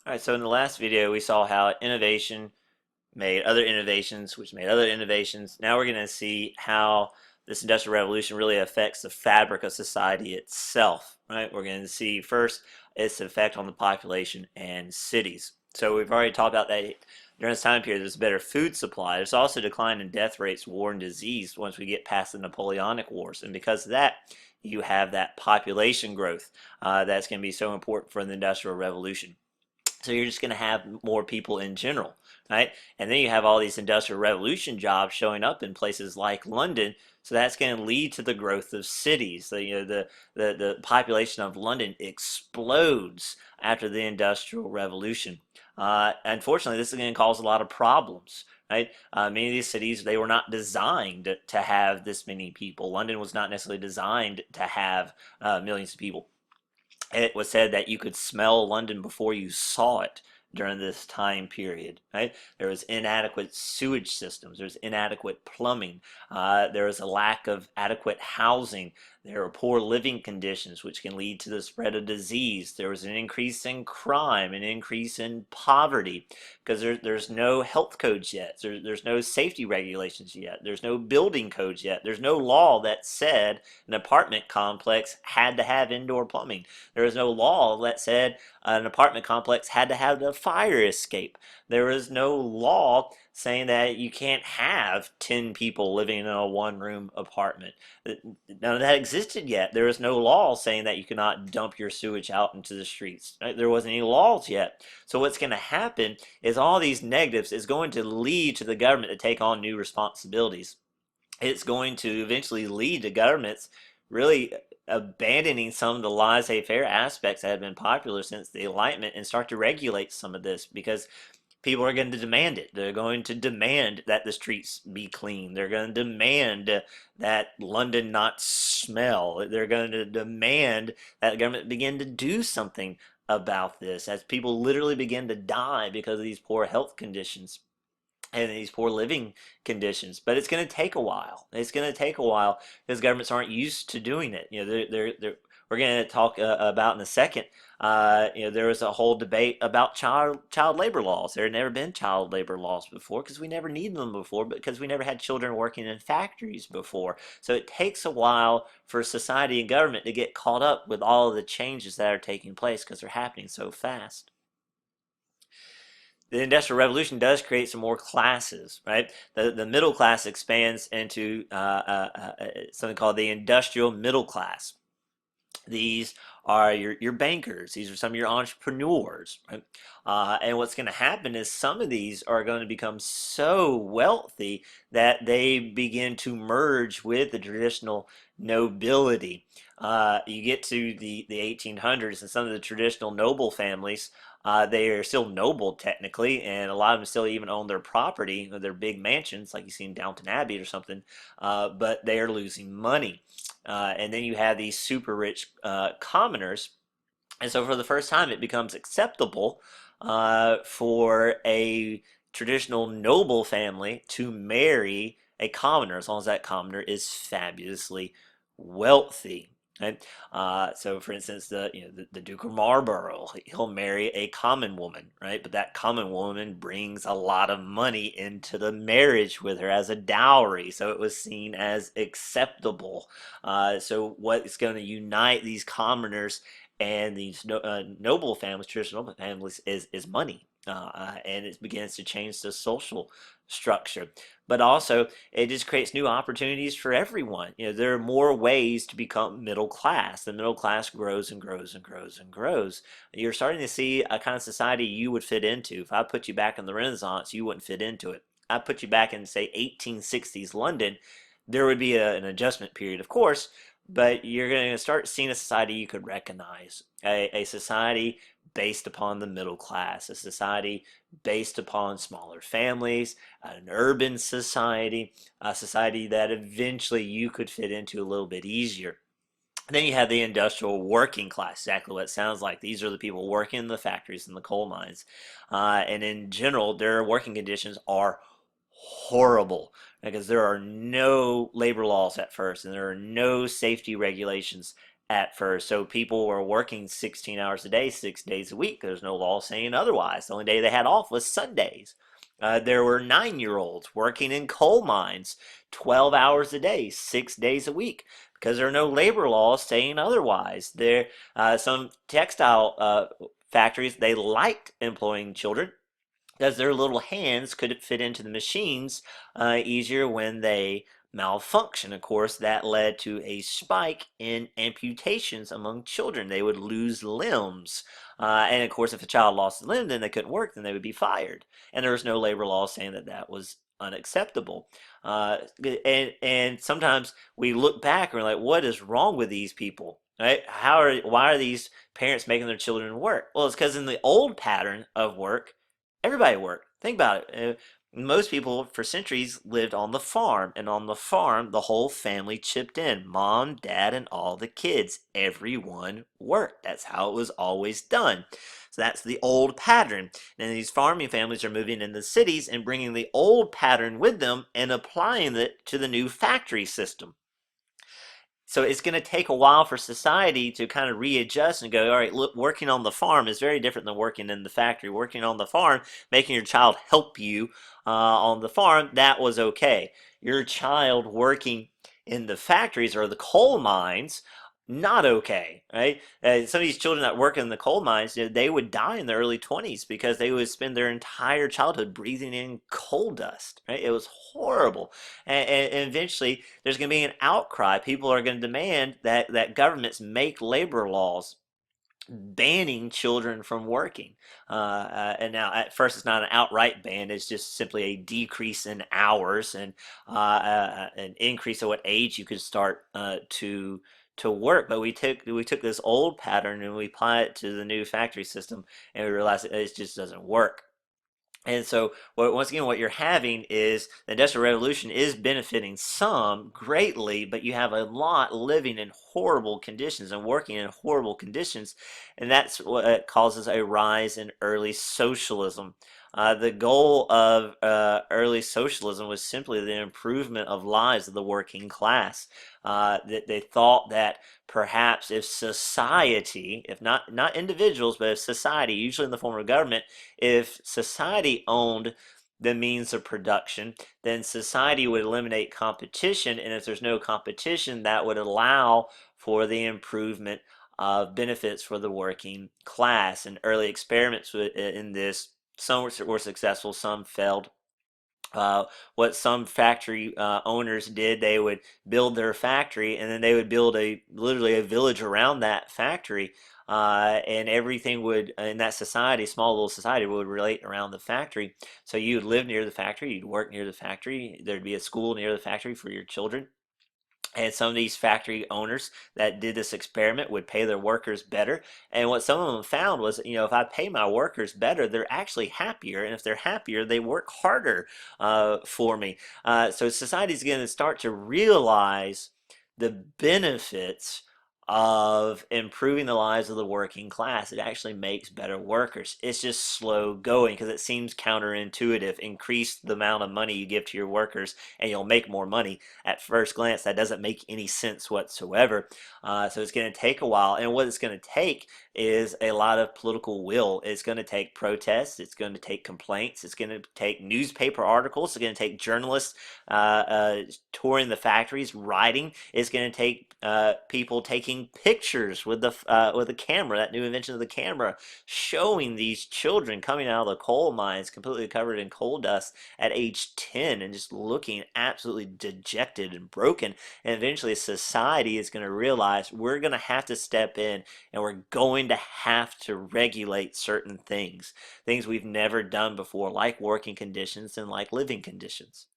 All right, so in the last video, we saw how innovation made other innovations, which made other innovations. Now we're going to see how this Industrial Revolution really affects the fabric of society itself, right? We're going to see first its effect on the population and cities. So we've already talked about that during this time period, there's a better food supply. There's also a decline in death rates, war, and disease once we get past the Napoleonic Wars. And because of that, you have that population growth that's going to be so important for the Industrial Revolution. So you're just going to have more people in general, right? And then you have all these industrial revolution jobs showing up in places like London. So that's going to lead to the growth of cities. The population of London explodes after the industrial revolution. Unfortunately, this is going to cause a lot of problems. Right? Many of these cities, they were not designed to have this many people. London was not necessarily designed to have millions of people. It was said that you could smell London before you saw it during this time period, right? There was inadequate sewage systems. There's inadequate plumbing. There was a lack of adequate housing. There were poor living conditions, which can lead to the spread of disease. There was an increase in crime, an increase in poverty, because there's no health codes yet. There's no safety regulations yet. There's no building codes yet. There's no law that said an apartment complex had to have indoor plumbing. There was no law that said an apartment complex had to have a fire escape. There was no law saying that you can't have 10 people living in a one-room apartment. None of that existed yet. There was no law saying that you could not dump your sewage out into the streets. Right? There wasn't any laws yet. So what's going to happen is all these negatives is going to lead to the government to take on new responsibilities. It's going to eventually lead to governments really abandoning some of the laissez-faire aspects that have been popular since the Enlightenment and start to regulate some of this because people are going to demand it. They're going to demand that the streets be clean. They're going to demand that London not smell. They're going to demand that the government begin to do something about this as people literally begin to die because of these poor health conditions and these poor living conditions. But it's going to take a while. It's going to take a while because governments aren't used to doing it. We're going to talk about in a second. There was a whole debate about child labor laws. There had never been child labor laws before because we never needed them before, because we never had children working in factories before. So it takes a while for society and government to get caught up with all of the changes that are taking place because they're happening so fast. The Industrial Revolution does create some more classes, right? The middle class expands into something called the industrial middle class. These are your bankers. These are some of your entrepreneurs, right? And what's going to happen is some of these are going to become so wealthy that they begin to merge with the traditional nobility. You get to the 1800s, and some of the traditional noble families, they are still noble technically, and a lot of them still even own their property, their big mansions, like you see in Downton Abbey or something, but they are losing money. And then you have these super rich commoners. And so for the first time, it becomes acceptable for a traditional noble family to marry a commoner, as long as that commoner is fabulously wealthy. Right? So, for instance, the Duke of Marlborough, he'll marry a common woman, right? But that common woman brings a lot of money into the marriage with her as a dowry, so it was seen as acceptable. So, what is going to unite these commoners and these noble families, traditional noble families, is money. And it begins to change the social structure. But also, it just creates new opportunities for everyone. There are more ways to become middle class. The middle class grows and grows and grows and grows. You're starting to see a kind of society you would fit into. If I put you back in the Renaissance, you wouldn't fit into it. I put you back in, say, 1860s London, there would be an adjustment period, of course, but you're going to start seeing a society you could recognize, a society based upon the middle class, a society based upon smaller families, an urban society, a society that eventually you could fit into a little bit easier. And then you have the industrial working class, exactly what it sounds like. These are the people working in the factories and the coal mines. And in general, their working conditions are horrible because there are no labor laws at first and there are no safety regulations at first. So people were working 16 hours a day, 6 days a week. There's no law saying otherwise. The only day they had off was Sundays. There were 9-year-olds working in coal mines 12 hours a day, 6 days a week, because there are no labor laws saying otherwise. Some textile factories, they liked employing children because their little hands could fit into the machines easier when they malfunction. Of course, that led to a spike in amputations among children. They would lose limbs. And of course, if a child lost a limb, then they couldn't work, then they would be fired. And there was no labor law saying that that was unacceptable. Uh, and sometimes we look back and we're like, what is wrong with these people? Right? Why are these parents making their children work? Well, it's because in the old pattern of work, everybody worked. Think about it. Most people for centuries lived on the farm, and on the farm, the whole family chipped in. Mom, dad, and all the kids. Everyone worked. That's how it was always done. So that's the old pattern. And these farming families are moving into cities and bringing the old pattern with them and applying it to the new factory system. So it's going to take a while for society to kind of readjust and go, all right, look, working on the farm is very different than working in the factory. Working on the farm, making your child help you on the farm, that was okay. Your child working in the factories or the coal mines, not okay, right? Some of these children that work in the coal mines, they would die in their early 20s because they would spend their entire childhood breathing in coal dust, right? It was horrible. And eventually, there's going to be an outcry. People are going to demand that governments make labor laws banning children from working. And now, at first, it's not an outright ban; it's just simply a decrease in hours and an increase of what age you could start to work. But we took this old pattern and we apply it to the new factory system, and we realized it just doesn't work. And so, once again, what you're having is the Industrial Revolution is benefiting some greatly, but you have a lot living in horrible conditions and working in horrible conditions, and that's what causes a rise in early socialism. The goal of early socialism was simply the improvement of lives of the working class. That they thought that perhaps if society, if not individuals, but if society, usually in the form of government, if society owned the means of production, then society would eliminate competition. And if there's no competition, that would allow for the improvement of benefits for the working class. And early experiments in this, some were successful, some failed. What some factory owners did, they would build their factory and then they would build literally a village around that factory. And everything would in that society, small little society, would relate around the factory. So you'd live near the factory, you'd work near the factory, there'd be a school near the factory for your children. And some of these factory owners that did this experiment would pay their workers better. And what some of them found was, if I pay my workers better, they're actually happier. And if they're happier, they work harder for me. So society is going to start to realize the benefits of improving the lives of the working class. It actually makes better workers. It's just slow going because it seems counterintuitive. Increase the amount of money you give to your workers and you'll make more money. At first glance, that doesn't make any sense whatsoever. So it's going to take a while. And what it's going to take is a lot of political will. It's going to take protests. It's going to take complaints. It's going to take newspaper articles. It's going to take journalists touring the factories, writing. It's going to take people taking pictures with the camera, that new invention of the camera, showing these children coming out of the coal mines completely covered in coal dust at age 10 and just looking absolutely dejected and broken. And eventually society is going to realize we're going to have to step in and we're going to have to regulate certain things we've never done before, like working conditions and like living conditions.